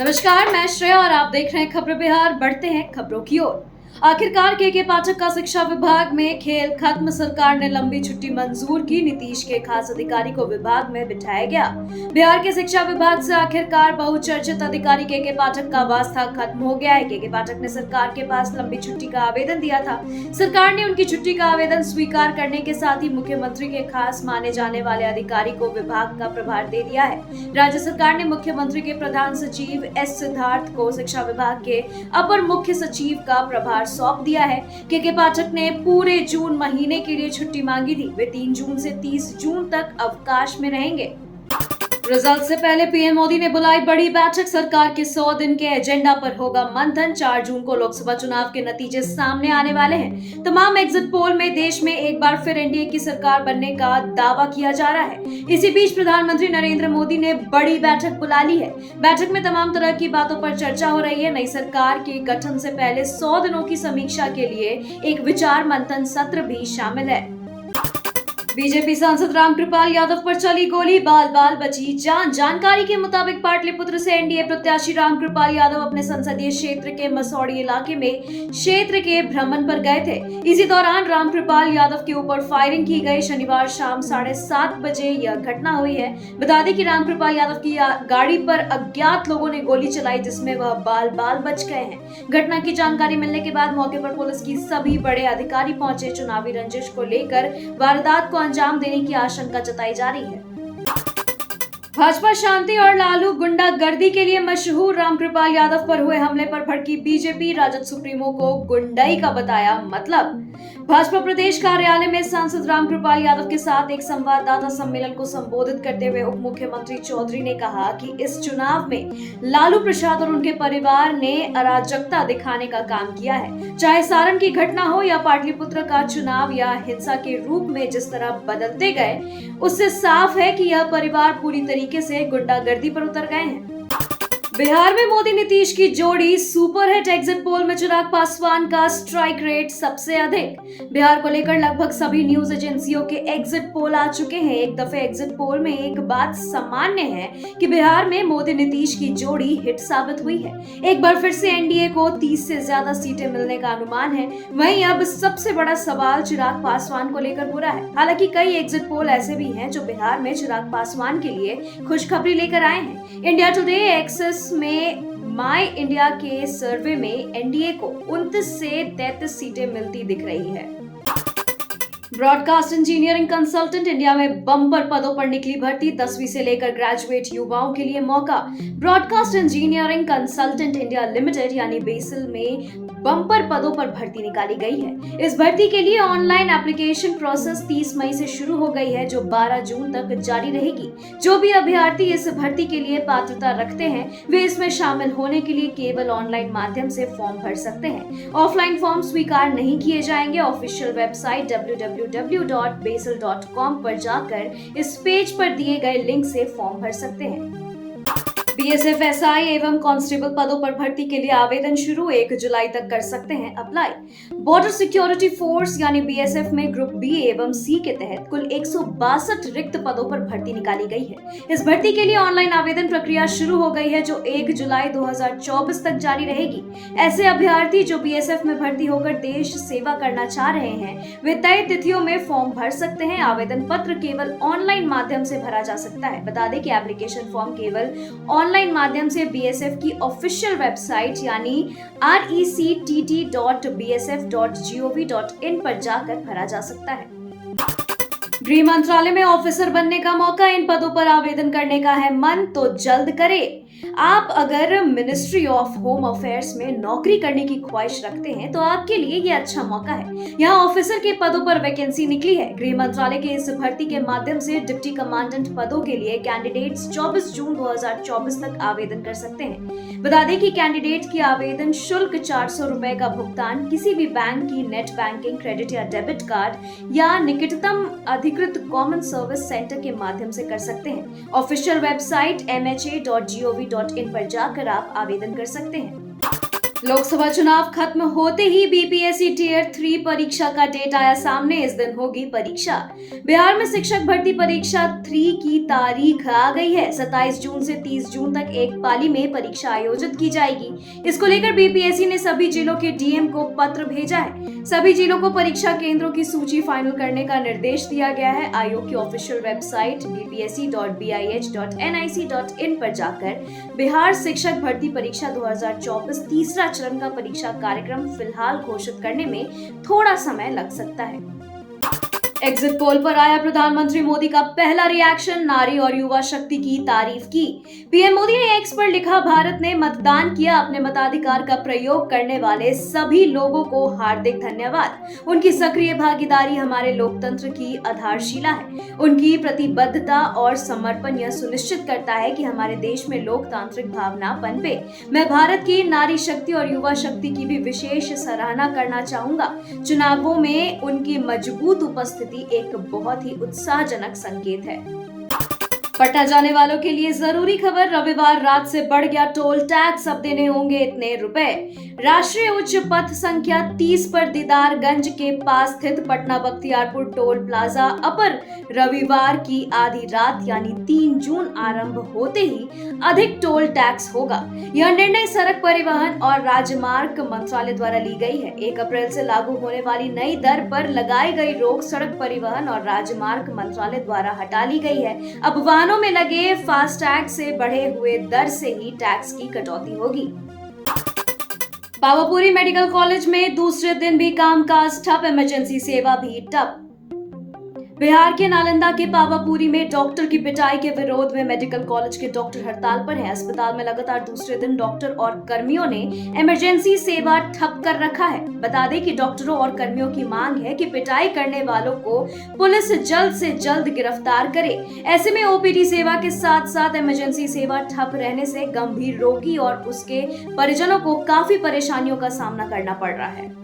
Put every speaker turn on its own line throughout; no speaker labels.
नमस्कार, मैं श्रेया और आप देख रहे हैं खबर बिहार। बढ़ते हैं खबरों की ओर। आखिरकार के पाठक का शिक्षा विभाग में खेल खत्म। सरकार ने लंबी छुट्टी मंजूर की। नीतीश के खास अधिकारी को विभाग में बिठाया गया। बिहार के शिक्षा विभाग से आखिरकार बहुचर्चित अधिकारी के पाठक का वास्ता खत्म हो गया है। के पाठक ने सरकार के पास लंबी छुट्टी का आवेदन दिया था। सरकार ने उनकी छुट्टी का आवेदन स्वीकार करने के साथ ही मुख्यमंत्री के खास माने जाने वाले अधिकारी को विभाग का प्रभार दे दिया है। राज्य सरकार ने मुख्यमंत्री के प्रधान सचिव एस सिद्धार्थ को शिक्षा विभाग के अपर मुख्य सचिव का प्रभार सौंप दिया है। के पाठक ने पूरे जून महीने के लिए छुट्टी मांगी थी। वे 3 जून से 30 जून तक अवकाश में रहेंगे। रिजल्ट से पहले पीएम मोदी ने बुलाई बड़ी बैठक। सरकार के 100 दिन के एजेंडा पर होगा मंथन। 4 जून को लोकसभा चुनाव के नतीजे सामने आने वाले हैं। तमाम एग्जिट पोल में देश में एक बार फिर एनडीए की सरकार बनने का दावा किया जा रहा है। इसी बीच प्रधानमंत्री नरेंद्र मोदी ने बड़ी बैठक बुला ली है। बैठक में तमाम तरह की बातों पर चर्चा हो रही है। नई सरकार के गठन से पहले 100 दिनों की समीक्षा के लिए एक विचार मंथन सत्र भी शामिल है। बीजेपी सांसद रामकृपाल यादव पर चली गोली, बाल बाल बची जान। जानकारी के मुताबिक पाटलिपुत्र से एनडीए प्रत्याशी रामकृपाल यादव अपने संसदीय क्षेत्र के मसौड़ी इलाके में क्षेत्र के भ्रमण पर गए थे। इसी दौरान रामकृपाल यादव के ऊपर फायरिंग की गई। शनिवार शाम 7:30 बजे यह घटना हुई है। बता दें कि रामकृपाल यादव की गाड़ी पर अज्ञात लोगों ने गोली चलाई, जिसमें वह बाल बाल बच गए हैं। घटना की जानकारी मिलने के बाद मौके पर पुलिस की सभी बड़े अधिकारी पहुंचे। चुनावी रंजिश को लेकर वारदात को अंजाम देने की आशंका जताई जा रही है। भाजपा शांति और लालू गुंडागर्दी के लिए मशहूर। रामकृपाल यादव पर हुए हमले पर भड़की बीजेपी राजद सुप्रीमो को गुंडाई का बताया मतलब। भाजपा प्रदेश कार्यालय में सांसद रामकृपाल यादव के साथ एक संवाददाता सम्मेलन को संबोधित करते हुए उप मुख्यमंत्री चौधरी ने कहा कि इस चुनाव में लालू प्रसाद और उनके परिवार ने अराजकता दिखाने का काम किया है। चाहे सारण की घटना हो या पाटलिपुत्र का चुनाव या हिंसा के रूप में जिस तरह बदलते गए, उससे साफ है कि यह परिवार पूरी तरीके से गुंडागर्दी पर उतर गए हैं। बिहार में मोदी नीतीश की जोड़ी सुपरहिट। एग्जिट पोल में चिराग पासवान का स्ट्राइक रेट सबसे अधिक। बिहार को लेकर लगभग सभी न्यूज एजेंसियों के एग्जिट पोल आ चुके हैं। एक दफे एग्जिट पोल में एक बात सामान्य है कि बिहार में मोदी नीतीश की जोड़ी हिट साबित हुई है। एक बार फिर से एनडीए को 30 से ज्यादा सीटें मिलने का अनुमान है। वहीं अब सबसे बड़ा सवाल चिराग पासवान को लेकर बुरा है। हालांकि कई एग्जिट पोल ऐसे भी हैं जो बिहार में चिराग पासवान के लिए खुशखबरी लेकर आए हैं। इंडिया टुडे एक्सेस में माई इंडिया के सर्वे में एनडीए को 29 से 33 सीटें मिलती दिख रही है। ब्रॉडकास्ट इंजीनियरिंग कंसल्टेंट इंडिया में बम्पर पदों पर निकली भर्ती। 10वीं से लेकर ग्रेजुएट युवाओं के लिए मौका। Broadcast engineering consultant India limited यानी बेसिल में बम्पर पदों पर भर्ती निकाली गई है। इस भर्ती के लिए ऑनलाइन एप्लीकेशन प्रोसेस 30 मई से शुरू हो गई है, जो 12 जून तक जारी रहेगी। जो भी अभ्यर्थी इस भर्ती के लिए पात्रता रखते हैं, वे इसमें शामिल होने के लिए केवल ऑनलाइन माध्यम से फॉर्म भर सकते हैं। ऑफलाइन फॉर्म स्वीकार नहीं किए जाएंगे। ऑफिशियल वेबसाइट www.basel.com पर जाकर इस पेज पर दिए गए लिंक से फॉर्म भर सकते हैं। बीएसएफ एसआई एवं कांस्टेबल पदों पर भर्ती के लिए आवेदन शुरू। 1 जुलाई तक कर सकते हैं अप्लाई। बॉर्डर सिक्योरिटी फोर्स यानी बीएसएफ में ग्रुप बी एवं सी के तहत कुल 162 रिक्त पदों पर भर्ती निकाली गई है। इस भर्ती के लिए ऑनलाइन आवेदन प्रक्रिया शुरू हो गई है, जो 1 जुलाई 2024 तक जारी रहेगी। ऐसे अभ्यर्थी जो बीएसएफ में भर्ती होकर देश सेवा करना चाह रहे हैं, वे तय तिथियों में फॉर्म भर सकते हैं। आवेदन पत्र केवल ऑनलाइन माध्यम से भरा जा सकता है। बता दें कि एप्लीकेशन फॉर्म केवल ऑनलाइन माध्यम से बीएसएफ की ऑफिशियल वेबसाइट यानी rect.bsf.gov.in पर जाकर भरा जा सकता है। गृह मंत्रालय में ऑफिसर बनने का मौका। इन पदों पर आवेदन करने का है मन तो जल्द करें। आप अगर मिनिस्ट्री ऑफ होम अफेयर्स में नौकरी करने की ख्वाहिश रखते हैं तो आपके लिए ये अच्छा मौका है। यहाँ ऑफिसर के पदों पर वैकेंसी निकली है। गृह मंत्रालय के इस भर्ती के माध्यम से डिप्टी कमांडेंट पदों के लिए कैंडिडेट्स 24 जून 2024 तक आवेदन कर सकते हैं। बता दें कि कैंडिडेट की आवेदन शुल्क 400 रुपए का भुगतान किसी भी बैंक की नेट बैंकिंग, क्रेडिट या डेबिट कार्ड या निकटतम अधिकृत कॉमन सर्विस सेंटर के माध्यम से कर सकते हैं। ऑफिशियल वेबसाइट mha.gov.in पर जाकर आप आवेदन कर सकते हैं। लोकसभा चुनाव खत्म होते ही बीपीएससी टियर 3 परीक्षा का डेट आया सामने। इस दिन होगी परीक्षा। बिहार में शिक्षक भर्ती परीक्षा 3 की तारीख आ गई है। 27 जून से 30 जून तक एक पाली में परीक्षा आयोजित की जाएगी। इसको लेकर बीपीएससी ने सभी जिलों के डीएम को पत्र भेजा है। सभी जिलों को परीक्षा केंद्रों की सूची फाइनल करने का निर्देश दिया गया है। आयोग की ऑफिशियल वेबसाइट bpsc.bih.nic.in पर जाकर बिहार शिक्षक भर्ती परीक्षा 2024 तीसरा चरण का परीक्षा कार्यक्रम फिलहाल घोषित करने में थोड़ा समय लग सकता है। एग्जिट पोल पर आया प्रधानमंत्री मोदी का पहला रिएक्शन, नारी और युवा शक्ति की तारीफ की। पीएम मोदी ने एक्स पर लिखा, भारत ने मतदान किया, अपने मताधिकार का प्रयोग करने वाले सभी लोगों को हार्दिक धन्यवाद। उनकी सक्रिय भागीदारी हमारे लोकतंत्र की आधारशिला है। उनकी प्रतिबद्धता और समर्पण यह सुनिश्चित करता है कि हमारे देश में लोकतांत्रिक भावना पनपे। मैं भारत की नारी शक्ति और युवा शक्ति की भी विशेष सराहना करना चाहूंगा। चुनावों में उनकी मजबूत उपस्थिति एक बहुत ही उत्साहजनक संकेत है। पटना जाने वालों के लिए जरूरी खबर, रविवार रात से बढ़ गया टोल टैक्स, अब देने होंगे इतने रुपए। राष्ट्रीय उच्च पथ संख्या 30 पर दीदारगंज के पास स्थित पटना बख्तियारपुर टोल प्लाजा अपर रविवार की आधी रात यानी 3 जून आरंभ होते ही अधिक टोल टैक्स होगा। यह निर्णय सड़क परिवहन और राजमार्ग मंत्रालय द्वारा ली गई है। 1 अप्रैल से लागू होने वाली नई दर पर लगाई गई रोक सड़क परिवहन और राजमार्ग मंत्रालय द्वारा हटा ली गई है। अब वाहनों में लगे फास्टैग से बढ़े हुए दर से ही टैक्स की कटौती होगी। पावापुरी मेडिकल कॉलेज में दूसरे दिन भी कामकाज ठप, इमरजेंसी सेवा भी ठप। बिहार के नालंदा के पावापुरी में डॉक्टर की पिटाई के विरोध में मेडिकल कॉलेज के डॉक्टर हड़ताल पर हैं। अस्पताल में लगातार दूसरे दिन डॉक्टर और कर्मियों ने इमरजेंसी सेवा ठप कर रखा है। बता दें कि डॉक्टरों और कर्मियों की मांग है कि पिटाई करने वालों को पुलिस जल्द से जल्द गिरफ्तार करे। ऐसे में ओपीडी सेवा के साथ साथ इमरजेंसी सेवा ठप रहने से गंभीर रोगी और उसके परिजनों को काफी परेशानियों का सामना करना पड़ रहा है।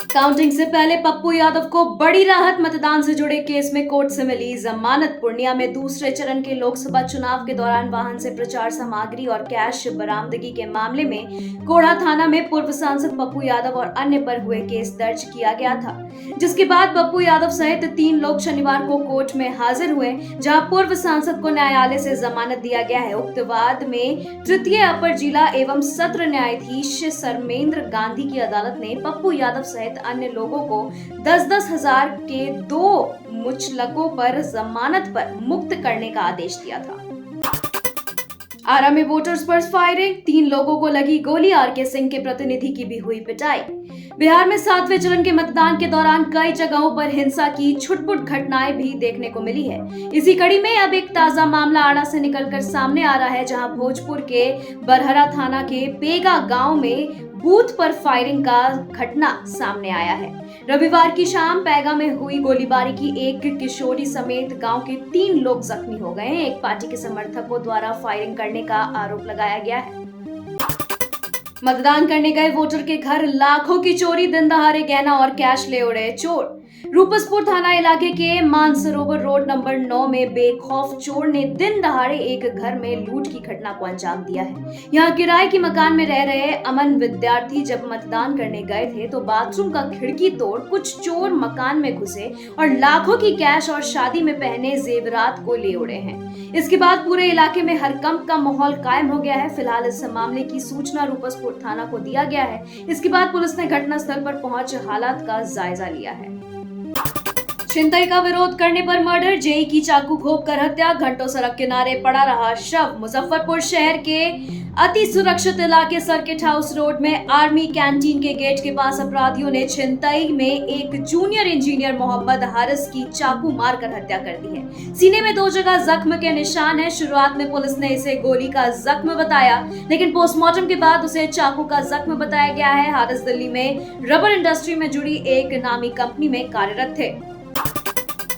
काउंटिंग से पहले पप्पू यादव को बड़ी राहत, मतदान से जुड़े केस में कोर्ट से मिली जमानत। पूर्णिया में दूसरे चरण के लोकसभा चुनाव के दौरान वाहन से प्रचार सामग्री और कैश बरामदगी के मामले में कोढ़ा थाना में पूर्व सांसद पप्पू यादव और अन्य पर हुए केस दर्ज किया गया था, जिसके बाद पप्पू यादव सहित 3 लोग शनिवार को कोर्ट में हाजिर हुए, जहां पूर्व सांसद को न्यायालय से जमानत दिया गया है। उक्त वाद में तृतीय अपर जिला एवं सत्र न्यायाधीश सरमेंद्र गांधी की अदालत ने पप्पू यादव सहित अन्य लोगों को 10-10 हजार के 2 मुचलकों पर जमानत पर मुक्त करने का आदेश दिया था। आरा में वोटर्स पर फायरिंग, 3 लोगों को लगी गोली, आरके सिंह के प्रतिनिधि की भी हुई पिटाई। बिहार में 7वें चरण के मतदान के दौरान कई जगहों पर हिंसा की छुटपुट घटनाएं भी देखने को मिली है। इसी कड़ी में अब एक ताजा मामला आरा से निकलकर सामने आ रहा है, जहां भोजपुर के बरहरा थाना के पेगा गांव में बूथ पर फायरिंग का घटना सामने आया है। रविवार की शाम पैगा में हुई गोलीबारी की एक किशोरी समेत गांव के 3 लोग जख्मी हो गए हैं। एक पार्टी के समर्थकों द्वारा फायरिंग करने का आरोप लगाया गया है। मतदान करने गए वोटर के घर लाखों की चोरी, दिन दहाड़े गहना और कैश ले उड़े चोर। रूपसपुर थाना इलाके के मानसरोवर रोड नंबर 9 में बेखौफ चोर ने दिन दहाड़े एक घर में लूट की घटना को अंजाम दिया है। यहाँ किराए के मकान में रह रहे अमन विद्यार्थी जब मतदान करने गए थे तो बाथरूम का खिड़की तोड़ कुछ चोर मकान में घुसे और लाखों की कैश और शादी में पहने जेवरात को ले उड़े हैं। इसके बाद पूरे इलाके में हड़कंप का माहौल कायम हो गया है। फिलहाल इस मामले की सूचना रूपसपुर थाना को दिया गया है। इसके बाद पुलिस ने घटनास्थल पर पहुंच हालात का जायजा लिया है। चिंतई का विरोध करने पर मर्डर, जेई की चाकू घोंप कर हत्या, घंटों सड़क किनारे पड़ा रहा शव। मुजफ्फरपुर शहर के अति सुरक्षित इलाके सर्किट हाउस रोड में आर्मी कैंटीन के गेट के पास अपराधियों ने चिंतई में एक जूनियर इंजीनियर मोहम्मद हारिस की चाकू मारकर हत्या कर दी है। सीने में 2 जगह जख्म के निशान है। शुरुआत में पुलिस ने इसे गोली का जख्म बताया, लेकिन पोस्टमार्टम के बाद उसे चाकू का जख्म बताया गया है। हारिस दिल्ली में रबर इंडस्ट्री में जुड़ी एक नामी कंपनी में कार्यरत थे।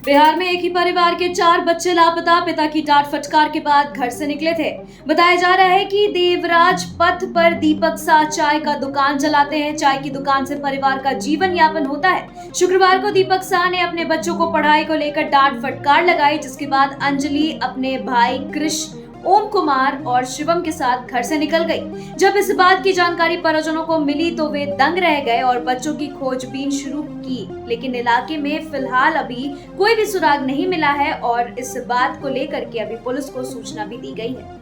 बिहार में एक ही परिवार के 4 बच्चे लापता, पिता की डांट फटकार के बाद घर से निकले थे। बताया जा रहा है कि देवराज पथ पर दीपक शाह चाय का दुकान चलाते हैं। चाय की दुकान से परिवार का जीवन यापन होता है। शुक्रवार को दीपक शाह ने अपने बच्चों को पढ़ाई को लेकर डांट फटकार लगाई, जिसके बाद अंजलि अपने भाई कृष ओम कुमार और शिवम के साथ घर से निकल गई। जब इस बात की जानकारी परिजनों को मिली तो वे दंग रह गए और बच्चों की खोजबीन शुरू की, लेकिन इलाके में फिलहाल अभी कोई भी सुराग नहीं मिला है और इस बात को लेकर के अभी पुलिस को सूचना भी दी गई है।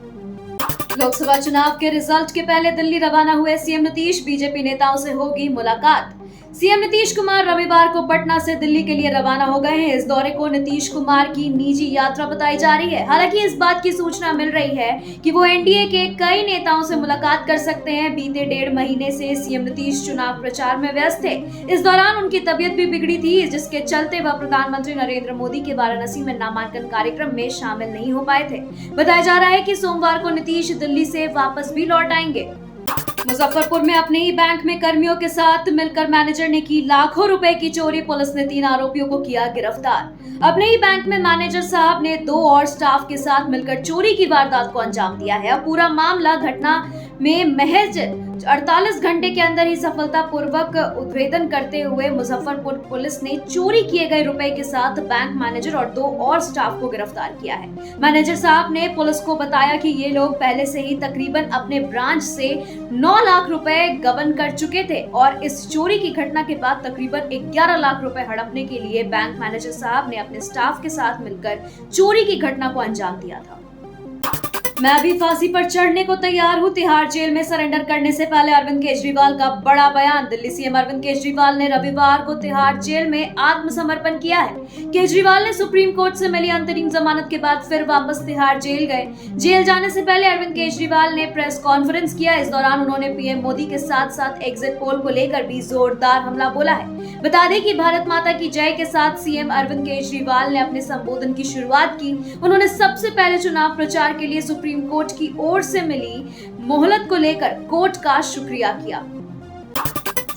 लोकसभा चुनाव के रिजल्ट के पहले दिल्ली रवाना हुए सीएम नीतीश, बीजेपी नेताओं से होगी मुलाकात। सीएम नीतीश कुमार रविवार को पटना से दिल्ली के लिए रवाना हो गए हैं। इस दौरे को नीतीश कुमार की निजी यात्रा बताई जा रही है। हालांकि इस बात की सूचना मिल रही है कि वो एनडीए के कई नेताओं से मुलाकात कर सकते हैं। बीते 1.5 महीने से सीएम नीतीश चुनाव प्रचार में व्यस्त थे। इस दौरान उनकी तबीयत भी बिगड़ी थी, जिसके चलते वह प्रधानमंत्री नरेंद्र मोदी के वाराणसी में नामांकन कार्यक्रम में शामिल नहीं हो पाए थे। बताया जा रहा है कि सोमवार को नीतीश दिल्ली से वापस भी लौट आएंगे। मुजफ्फरपुर में अपने ही बैंक में कर्मियों के साथ मिलकर मैनेजर ने की लाखों रुपए की चोरी। पुलिस ने 3 आरोपियों को किया गिरफ्तार। अपने ही बैंक में मैनेजर साहब ने 2 और स्टाफ के साथ मिलकर चोरी की वारदात को अंजाम दिया है। अब पूरा मामला घटना में महज 48 घंटे के अंदर ही सफलतापूर्वक उद्भेदन करते हुए मुजफ्फरपुर पुलिस ने चोरी किए गए रुपए के साथ बैंक मैनेजर और 2 और स्टाफ को गिरफ्तार किया है। मैनेजर साहब ने पुलिस को बताया कि ये लोग पहले से ही तकरीबन अपने ब्रांच से 9 लाख रुपए गबन कर चुके थे और इस चोरी की घटना के बाद तकरीबन 11 लाख रुपए हड़पने के लिए बैंक मैनेजर साहब ने अपने स्टाफ के साथ मिलकर चोरी की घटना को अंजाम दिया था। मैं भी फांसी पर चढ़ने को तैयार हूं, तिहाड़ जेल में सरेंडर करने से पहले अरविंद केजरीवाल का बड़ा बयान। दिल्ली सीएम अरविंद केजरीवाल ने रविवार को तिहाड़ जेल में आत्मसमर्पण किया है। केजरीवाल ने सुप्रीम कोर्ट से मिली अंतरिम जमानत के बाद फिर वापस तिहाड़ जेल गए। जेल जाने से पहले अरविंद केजरीवाल ने प्रेस कॉन्फ्रेंस किया। इस दौरान उन्होंने पीएम मोदी के साथ साथ एग्जिट पोल को लेकर भी जोरदार हमला बोला है। बता दें कि भारत माता की जय के साथ सीएम अरविंद केजरीवाल ने अपने संबोधन की शुरुआत की। उन्होंने सबसे पहले चुनाव प्रचार के लिए सुप्रीम कोर्ट की ओर से मिली मोहलत को लेकर कोर्ट का शुक्रिया किया।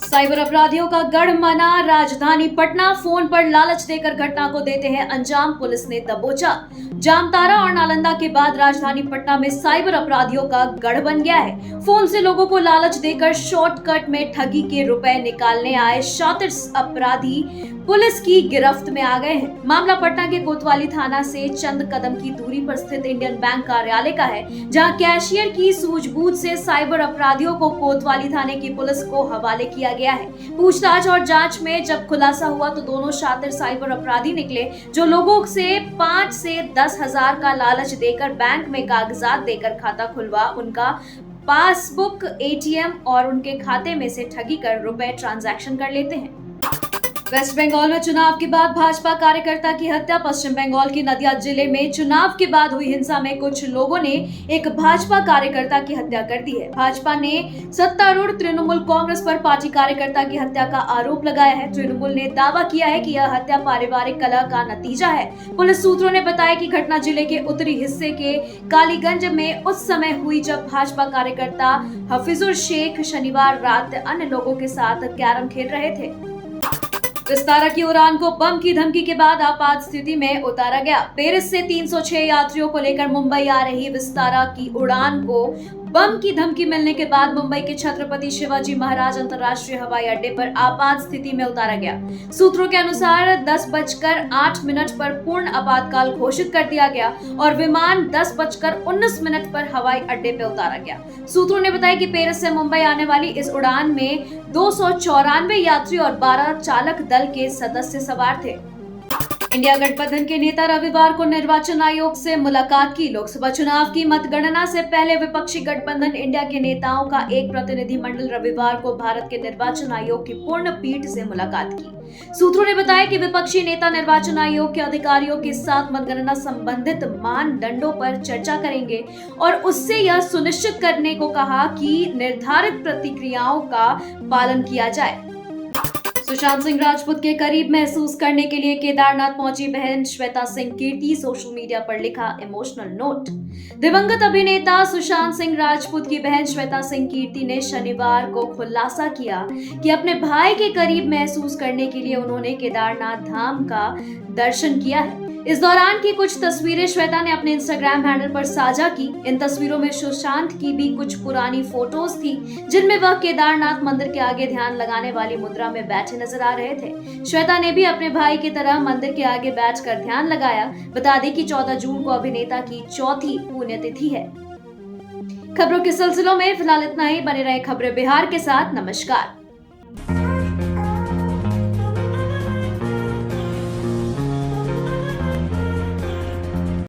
साइबर अपराधियों का गढ़ माना राजधानी पटना, फोन पर लालच देकर घटना को देते हैं अंजाम, पुलिस ने दबोचा। जामताड़ा और नालंदा के बाद राजधानी पटना में साइबर अपराधियों का गढ़ बन गया है। फोन से लोगों को लालच देकर शॉर्टकट में ठगी के रुपए निकालने आए शातिर अपराधी पुलिस की गिरफ्त में आ गए हैं। मामला पटना के कोतवाली थाना से चंद कदम की दूरी पर स्थित इंडियन बैंक कार्यालय का है, जहां कैशियर की सूझबूझ से साइबर अपराधियों को कोतवाली थाने की पुलिस को हवाले किया गया है। पूछताछ और जांच में जब खुलासा हुआ तो दोनों शातिर साइबर अपराधी निकले, जो लोगों से 5 से 10 हजार का लालच देकर बैंक में कागजात देकर खाता खुलवा उनका पासबुक, एटीएम और उनके खाते में से ठगी कर रुपए ट्रांजैक्शन कर लेते हैं। वेस्ट बंगाल में चुनाव के बाद भाजपा कार्यकर्ता की हत्या। पश्चिम बंगाल की नदिया जिले में चुनाव के बाद हुई हिंसा में कुछ लोगों ने एक भाजपा कार्यकर्ता की हत्या कर दी है। भाजपा ने सत्तारूढ़ तृणमूल कांग्रेस पर पार्टी कार्यकर्ता की हत्या का आरोप लगाया है। तृणमूल ने दावा किया है कि यह हत्या पारिवारिक कलह का नतीजा है। पुलिस सूत्रों ने बताया कि घटना जिले के उत्तरी हिस्से के कालीगंज में उस समय हुई जब भाजपा कार्यकर्ता हफीजुर शेख शनिवार रात अन्य लोगों के साथ कैरम खेल रहे थे। विस्तारा की उड़ान को बम की धमकी के बाद आपात स्थिति में उतारा गया। पेरिस से 306 यात्रियों को लेकर मुंबई आ रही विस्तारा की उड़ान को बम की धमकी मिलने के बाद मुंबई के छत्रपति शिवाजी महाराज अंतर्राष्ट्रीय हवाई अड्डे पर आपात स्थिति में उतारा गया। सूत्रों के अनुसार 10:08 पर पूर्ण आपातकाल घोषित कर दिया गया और विमान 10:19 पर हवाई अड्डे पर उतारा गया। सूत्रों ने बताया कि पेरिस से मुंबई आने वाली इस उड़ान में 294 यात्री और 12 चालक दल के सदस्य सवार थे। इंडिया गठबंधन के नेता रविवार को निर्वाचन आयोग से मुलाकात की। लोकसभा चुनाव की मतगणना से पहले विपक्षी गठबंधन इंडिया के नेताओं का एक प्रतिनिधि मंडल रविवार को भारत के निर्वाचन आयोग की पूर्ण पीठ से मुलाकात की। सूत्रों ने बताया कि विपक्षी नेता निर्वाचन आयोग के अधिकारियों के साथ मतगणना संबंधित मानदंडों पर चर्चा करेंगे और उससे यह सुनिश्चित करने को कहा कि निर्धारित प्रक्रियाओं का पालन किया जाए। सुशांत सिंह राजपूत के करीब महसूस करने के लिए केदारनाथ पहुंची बहन श्वेता सिंह कीर्ति, सोशल मीडिया पर लिखा इमोशनल नोट। दिवंगत अभिनेता सुशांत सिंह राजपूत की बहन श्वेता सिंह कीर्ति ने शनिवार को खुलासा किया कि अपने भाई के करीब महसूस करने के लिए उन्होंने केदारनाथ धाम का दर्शन किया है। इस दौरान की कुछ तस्वीरें श्वेता ने अपने इंस्टाग्राम हैंडल पर साझा की। इन तस्वीरों में सुशांत की भी कुछ पुरानी फोटोज थी, जिनमें वह केदारनाथ मंदिर के आगे ध्यान लगाने वाली मुद्रा में बैठे नजर आ रहे थे। श्वेता ने भी अपने भाई की तरह मंदिर के आगे बैठकर ध्यान लगाया। बता दें कि 14 जून को अभिनेता की चौथी पुण्यतिथि है। खबरों के सिलसिलों में फिलहाल इतना ही। बने रहे खबरें बिहार के साथ। नमस्कार।